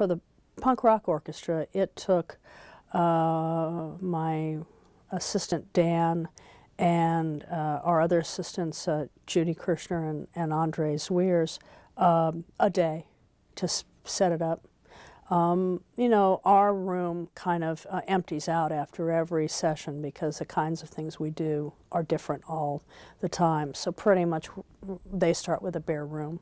for the punk rock orchestra, it took my assistant Dan and our other assistants, Judy Kirshner and Andre Zweers, a day to set it up. You know, our room kind of empties out after every session because the kinds of things we do are different all the time. So pretty much they start with a bare room.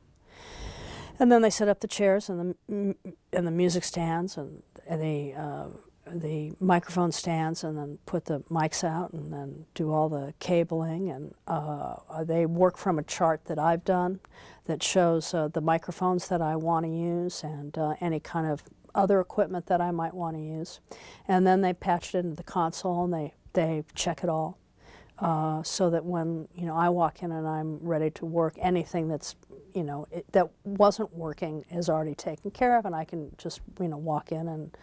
And then they set up the chairs and the music stands and the microphone stands, and then put the mics out and then do all the cabling. And they work from a chart that I've done that shows the microphones that I want to use and any kind of other equipment that I might want to use. And then they patch it into the console and they check it all so that when, you know, I walk in and I'm ready to work, anything that's, you know, that wasn't working is already taken care of, and I can just, you know, walk in and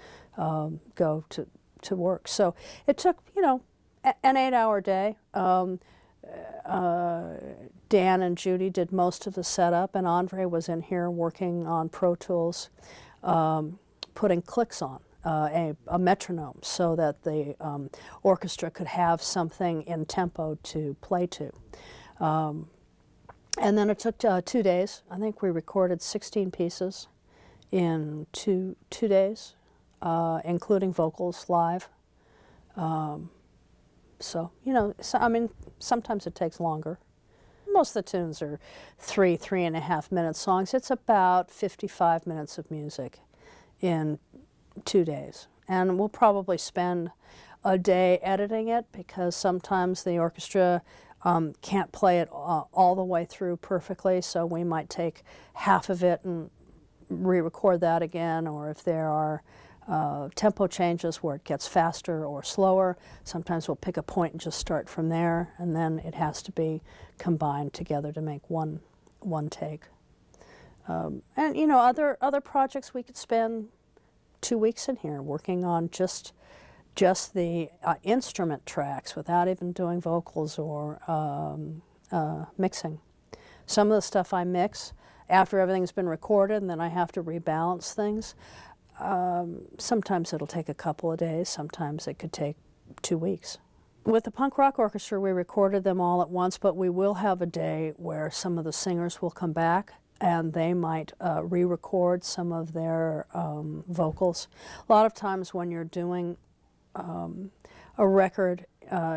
go to work. So it took, you know, an 8-hour day. Dan and Judy did most of the setup, and Andre was in here working on Pro Tools, putting clicks on a metronome so that the orchestra could have something in tempo to play to. And then it took 2 days. I think we recorded 16 pieces in two days, including vocals live. So, you know, I mean, sometimes it takes longer. Most of the tunes are 3.5 minute songs. It's about 55 minutes of music in 2 days. And we'll probably spend a day editing it because sometimes the orchestra can't play it all the way through perfectly, so we might take half of it and re-record that again, or if there are tempo changes where it gets faster or slower, sometimes we'll pick a point and just start from there, and then it has to be combined together to make one take. And you know, other projects we could spend 2 weeks in here working on just the instrument tracks without even doing vocals or mixing. Some of the stuff I mix after everything's been recorded, and then I have to rebalance things. Sometimes it'll take a couple of days, sometimes it could take 2 weeks. With the punk rock orchestra, we recorded them all at once, but we will have a day where some of the singers will come back and they might re-record some of their vocals. A lot of times when you're doing a record,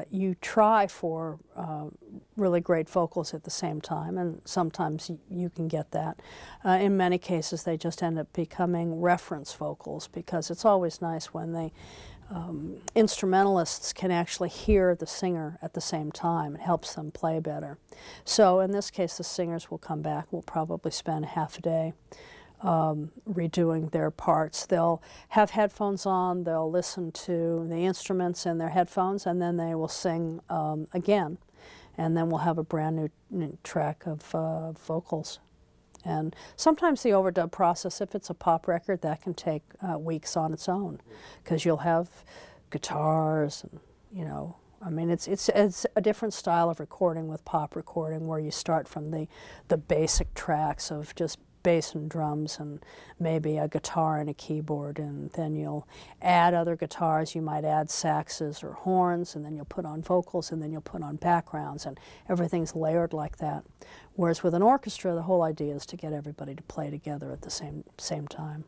you try for really great vocals at the same time, and sometimes you can get that. In many cases, they just end up becoming reference vocals because it's always nice when the instrumentalists can actually hear the singer at the same time. It helps them play better. So in this case, the singers will come back. We'll probably spend half a day redoing their parts. They'll have headphones on, they'll listen to the instruments in their headphones, and then they will sing again. And then we'll have a brand new track of vocals. And sometimes the overdub process, if it's a pop record, that can take weeks on its own, because you'll have guitars and, you know, I mean, it's a different style of recording with pop recording, where you start from the basic tracks of just bass and drums and maybe a guitar and a keyboard, and then you'll add other guitars. You might add saxes or horns, and then you'll put on vocals, and then you'll put on backgrounds, and everything's layered like that. Whereas with an orchestra, the whole idea is to get everybody to play together at the same time.